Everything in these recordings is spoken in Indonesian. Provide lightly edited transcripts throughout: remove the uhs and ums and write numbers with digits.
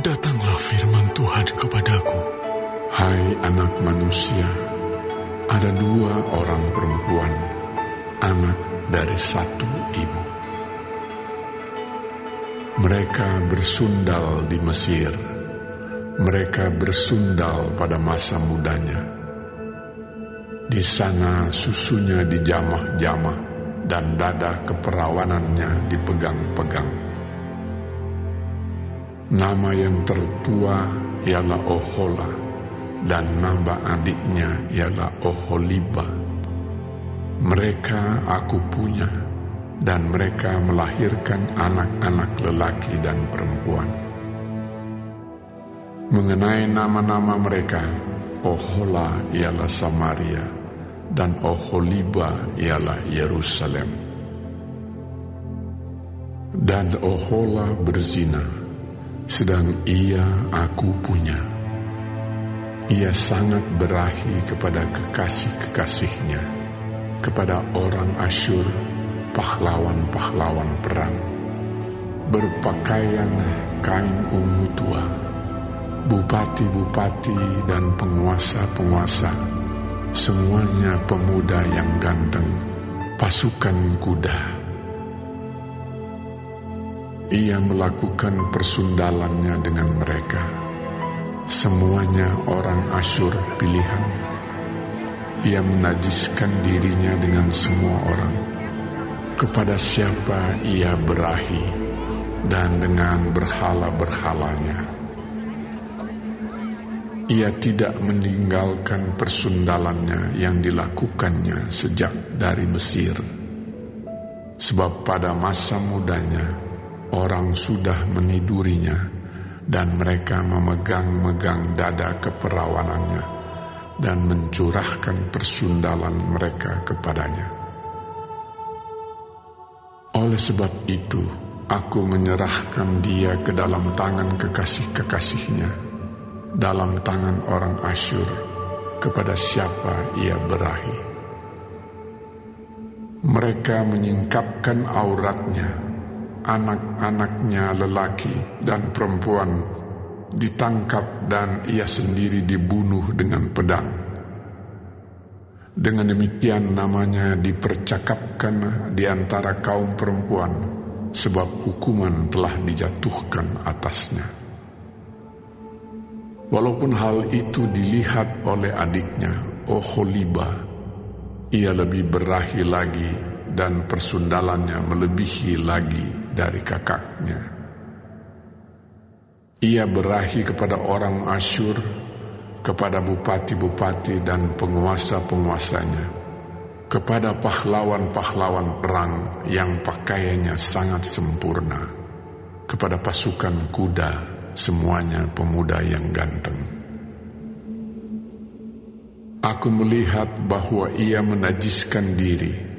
Datanglah firman Tuhan kepadaku. Hai anak manusia, ada 2 orang perempuan, anak dari satu ibu. Mereka bersundal di Mesir. Mereka bersundal pada masa mudanya. Di sana susunya dijamah-jamah dan dada keperawanannya dipegang-pegang. Nama yang tertua ialah Ohola dan nama adiknya ialah Oholiba. Mereka aku punya, dan mereka melahirkan anak-anak lelaki dan perempuan. Mengenai nama-nama mereka, Ohola ialah Samaria, dan Oholiba ialah Yerusalem. Dan Ohola berzina, sedang ia aku punya. Ia sangat berahi kepada kekasih-kekasihnya, kepada orang Asyur, pahlawan-pahlawan perang, berpakaian kain ungu tua, bupati-bupati dan penguasa-penguasa, semuanya pemuda yang ganteng, pasukan kuda. Ia melakukan persundalannya dengan mereka, semuanya orang Asyur pilihan. Ia menajiskan dirinya dengan semua orang, kepada siapa ia berahi, dan dengan berhala-berhalanya. Ia tidak meninggalkan persundalannya yang dilakukannya sejak dari Mesir. Sebab pada masa mudanya, orang sudah menidurinya, dan mereka memegang-megang dada keperawanannya, dan mencurahkan persundalan mereka kepadanya. Oleh sebab itu, aku menyerahkan dia ke dalam tangan kekasih-kekasihnya, dalam tangan orang Asyur, kepada siapa ia berahi. Mereka menyingkapkan auratnya, anak-anaknya lelaki dan perempuan ditangkap dan ia sendiri dibunuh dengan pedang. Dengan demikian namanya dipercakapkan di antara kaum perempuan, sebab hukuman telah dijatuhkan atasnya. Walaupun hal itu dilihat oleh adiknya Oholiba, ia lebih berahi lagi dan persundalannya melebihi lagi dari kakaknya. Ia berahi kepada orang Asyur, kepada bupati-bupati dan penguasa-penguasanya, kepada pahlawan-pahlawan perang yang pakaiannya sangat sempurna, kepada pasukan kuda, semuanya pemuda yang ganteng. Aku melihat bahwa ia menajiskan diri.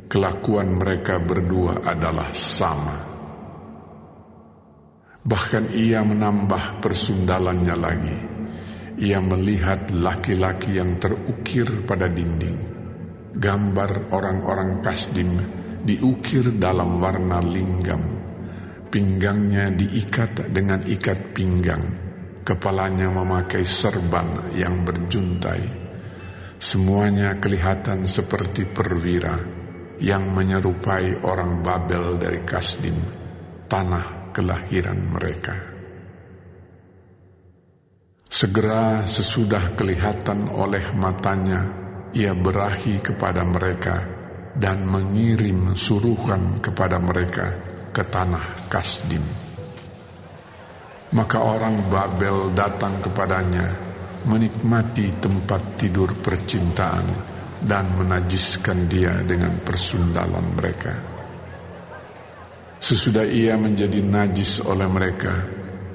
Kelakuan mereka berdua adalah sama. Bahkan ia menambah persundalannya lagi. Ia melihat laki-laki yang terukir pada dinding. Gambar orang-orang Kasdim diukir dalam warna linggam. Pinggangnya diikat dengan ikat pinggang. Kepalanya memakai serban yang berjuntai. Semuanya kelihatan seperti perwira yang menyerupai orang Babel dari Kasdim, tanah kelahiran mereka. Segera sesudah kelihatan oleh matanya, ia berahi kepada mereka dan mengirim suruhan kepada mereka ke tanah Kasdim. Maka orang Babel datang kepadanya, menikmati tempat tidur percintaan, dan menajiskan dia dengan persundalan mereka. Sesudah ia menjadi najis oleh mereka,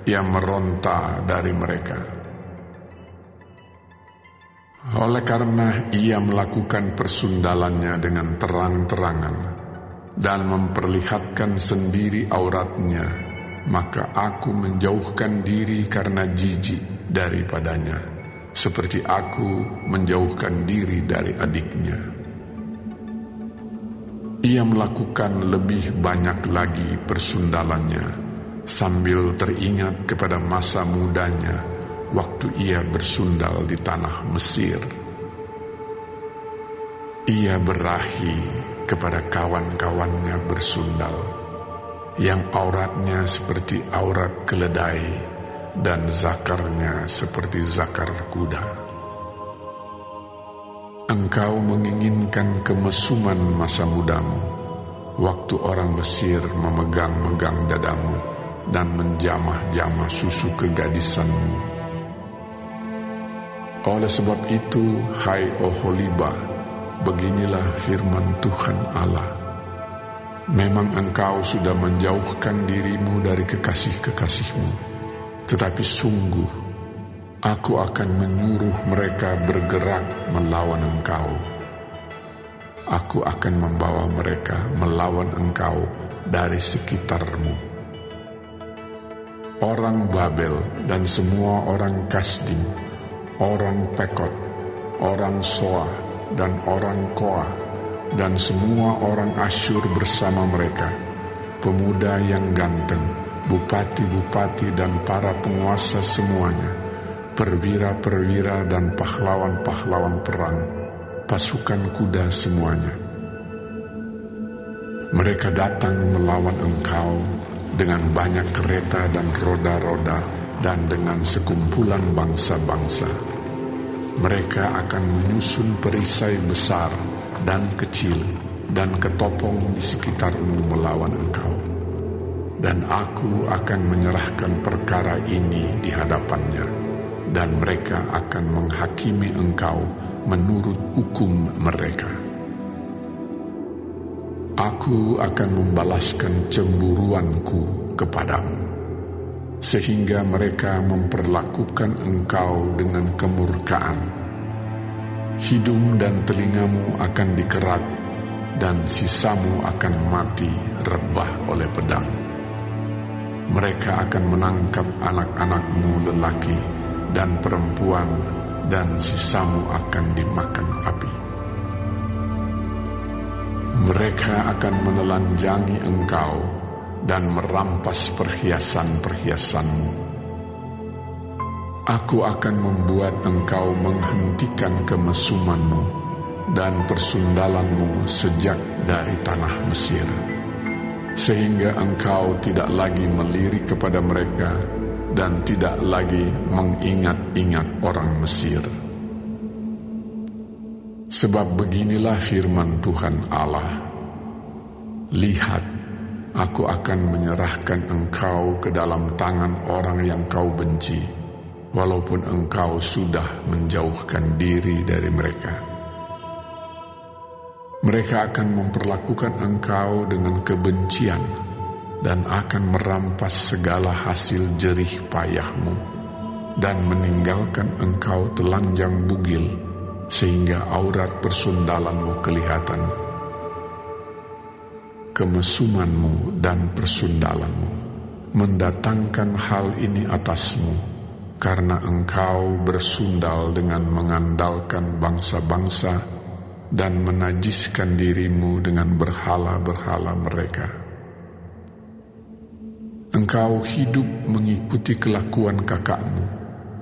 ia meronta dari mereka. Oleh karena ia melakukan persundalannya dengan terang-terangan dan memperlihatkan sendiri auratnya, maka aku menjauhkan diri karena jijik daripadanya, seperti aku menjauhkan diri dari adiknya. Ia melakukan lebih banyak lagi persundalannya sambil teringat kepada masa mudanya waktu ia bersundal di tanah Mesir. Ia berahi kepada kawan-kawannya bersundal, yang auratnya seperti aurat keledai dan zakarnya seperti zakar kuda. Engkau menginginkan kemesuman masa mudamu, waktu orang Mesir memegang-megang dadamu dan menjamah-jamah susu kegadisanmu. Oleh sebab itu, hai Oholiba, beginilah firman Tuhan Allah. Memang engkau sudah menjauhkan dirimu dari kekasih-kekasihmu, tetapi sungguh Aku akan menyuruh mereka bergerak melawan engkau. Aku akan membawa mereka melawan engkau dari sekitarmu. Orang Babel dan semua orang Kasdim, orang Pekod, orang Soa dan orang Koa, dan semua orang Asyur bersama mereka, pemuda yang ganteng, bupati-bupati dan para penguasa semuanya, perwira-perwira dan pahlawan-pahlawan perang, pasukan kuda semuanya. Mereka datang melawan engkau dengan banyak kereta dan roda-roda dan dengan sekumpulan bangsa-bangsa. Mereka akan menyusun perisai besar dan kecil dan ketopong di sekitarmu melawan engkau. Dan aku akan menyerahkan perkara ini di hadapannya, dan mereka akan menghakimi engkau menurut hukum mereka. Aku akan membalaskan cemburuanku kepadamu, sehingga mereka memperlakukan engkau dengan kemurkaan. Hidung dan telingamu akan dikerat, dan sisamu akan mati rebah oleh pedang. Mereka akan menangkap anak-anakmu lelaki dan perempuan, dan sisamu akan dimakan api. Mereka akan menelanjangi engkau dan merampas perhiasan-perhiasanmu. Aku akan membuat engkau menghentikan kemesumanmu dan persundalanmu sejak dari tanah Mesir, sehingga engkau tidak lagi melirik kepada mereka dan tidak lagi mengingat-ingat orang Mesir. Sebab beginilah firman Tuhan Allah, lihat, aku akan menyerahkan engkau ke dalam tangan orang yang kau benci, walaupun engkau sudah menjauhkan diri dari mereka. Mereka akan memperlakukan engkau dengan kebencian dan akan merampas segala hasil jerih payahmu dan meninggalkan engkau telanjang bugil sehingga aurat persundalanmu kelihatan. Kemesumanmu dan persundalanmu mendatangkan hal ini atasmu, karena engkau bersundal dengan mengandalkan bangsa-bangsa dan menajiskan dirimu dengan berhala-berhala mereka. Engkau hidup mengikuti kelakuan kakakmu,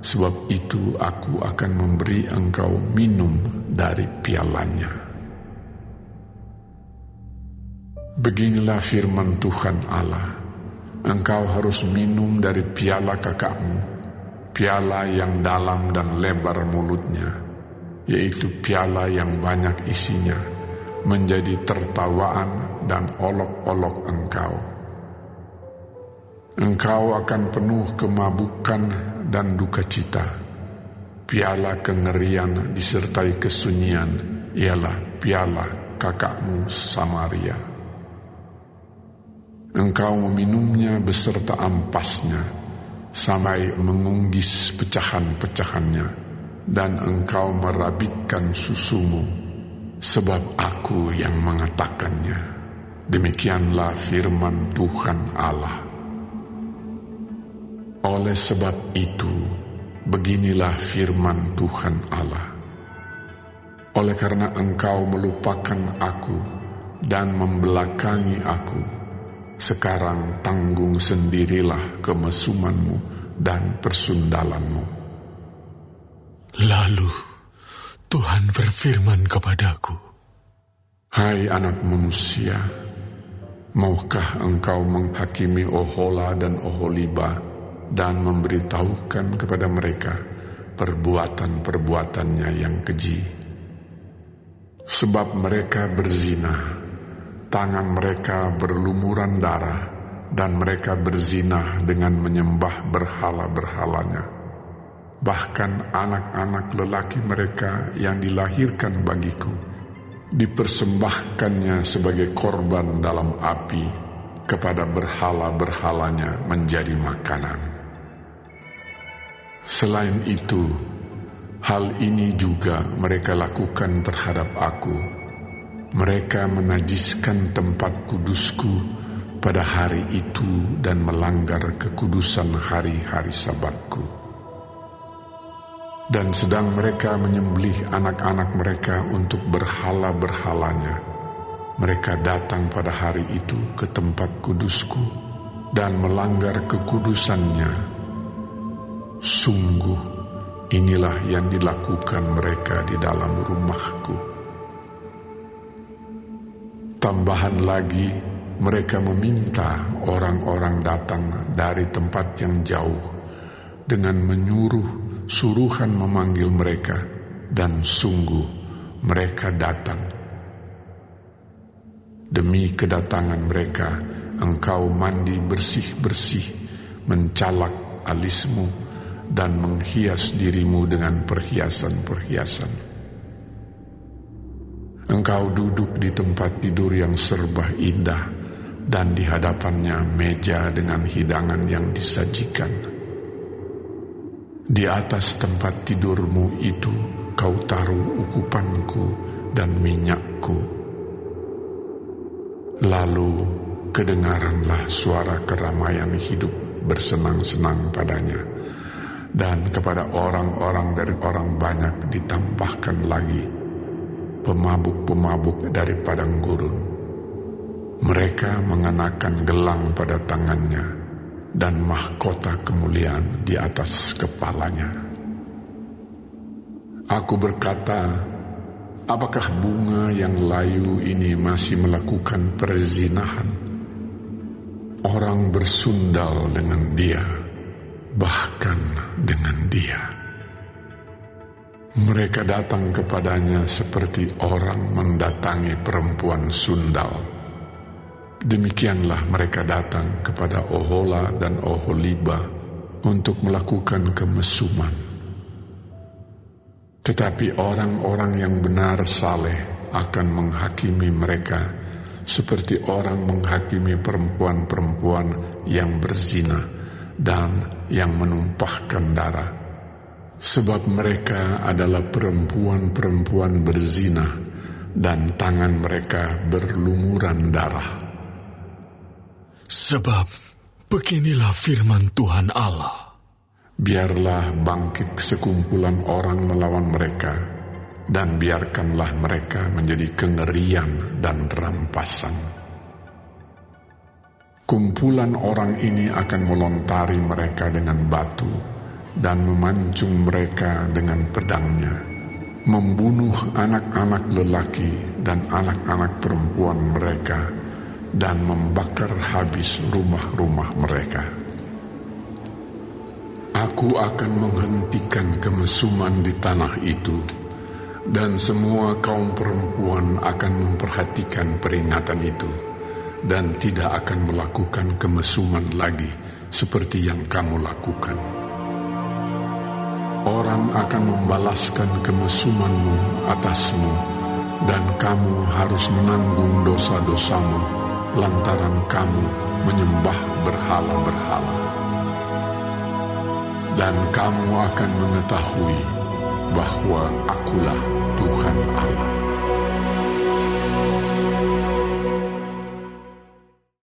sebab itu aku akan memberi engkau minum dari pialanya. Beginilah firman Tuhan Allah, engkau harus minum dari piala kakakmu, piala yang dalam dan lebar mulutnya, yaitu piala yang banyak isinya, menjadi tertawaan dan olok-olok engkau. Engkau akan penuh kemabukan dan duka cita. Piala kengerian disertai kesunyian ialah piala kakakmu Samaria. Engkau meminumnya beserta ampasnya sampai mengunggis pecahan-pecahannya, dan engkau merabitkan susumu, sebab aku yang mengatakannya. Demikianlah firman Tuhan Allah. Oleh sebab itu, beginilah firman Tuhan Allah. Oleh karena engkau melupakan aku dan membelakangi aku, sekarang tanggung sendirilah kemesumanmu dan persundalanmu. Lalu Tuhan berfirman kepadaku, Hai anak manusia, maukah engkau menghakimi Ohola dan Oholiba dan memberitahukan kepada mereka perbuatan-perbuatannya yang keji? Sebab mereka berzina, tangan mereka berlumuran darah, dan mereka berzina dengan menyembah berhala-berhalanya. Bahkan anak-anak lelaki mereka yang dilahirkan bagiku dipersembahkannya sebagai korban dalam api kepada berhala-berhalanya menjadi makanan. Selain itu, hal ini juga mereka lakukan terhadap aku. Mereka menajiskan tempat kudusku pada hari itu dan melanggar kekudusan hari-hari Sabatku. Dan sedang mereka menyembelih anak-anak mereka untuk berhala-berhalanya, mereka datang pada hari itu ke tempat kudusku dan melanggar kekudusannya. Sungguh, inilah yang dilakukan mereka di dalam rumahku. Tambahan lagi, mereka meminta orang-orang datang dari tempat yang jauh dengan menyuruh suruhan memanggil mereka, dan sungguh mereka datang. Demi kedatangan mereka, engkau mandi bersih-bersih, mencalak alismu, dan menghias dirimu dengan perhiasan-perhiasan. Engkau duduk di tempat tidur yang serba indah, dan di hadapannya meja dengan hidangan yang disajikan. Di atas tempat tidurmu itu kau taruh ukupanku dan minyakku. Lalu kedengaranlah suara keramaian hidup bersenang-senang padanya, dan kepada orang-orang dari orang banyak ditambahkan lagi pemabuk-pemabuk dari padang gurun. Mereka mengenakan gelang pada tangannya dan mahkota kemuliaan di atas kepalanya. Aku berkata, apakah bunga yang layu ini masih melakukan perzinahan? Orang bersundal dengan dia, bahkan dengan dia. Mereka datang kepadanya seperti orang mendatangi perempuan sundal. Demikianlah mereka datang kepada Ohola dan Oholiba untuk melakukan kemesuman. Tetapi orang-orang yang benar saleh akan menghakimi mereka seperti orang menghakimi perempuan-perempuan yang berzina dan yang menumpahkan darah. Sebab mereka adalah perempuan-perempuan berzina dan tangan mereka berlumuran darah. Sebab beginilah firman Tuhan Allah. Biarlah bangkit sekumpulan orang melawan mereka, dan biarkanlah mereka menjadi kengerian dan rampasan. Kumpulan orang ini akan melontari mereka dengan batu dan memancung mereka dengan pedangnya, membunuh anak-anak lelaki dan anak-anak perempuan mereka, dan membakar habis rumah-rumah mereka. Aku akan menghentikan kemesuman di tanah itu, dan semua kaum perempuan akan memperhatikan peringatan itu, dan tidak akan melakukan kemesuman lagi seperti yang kamu lakukan. Orang akan membalaskan kemesumanmu atasmu, dan kamu harus menanggung dosa-dosamu lantaran kamu menyembah berhala-berhala. Dan kamu akan mengetahui bahwa akulah Tuhan Allah.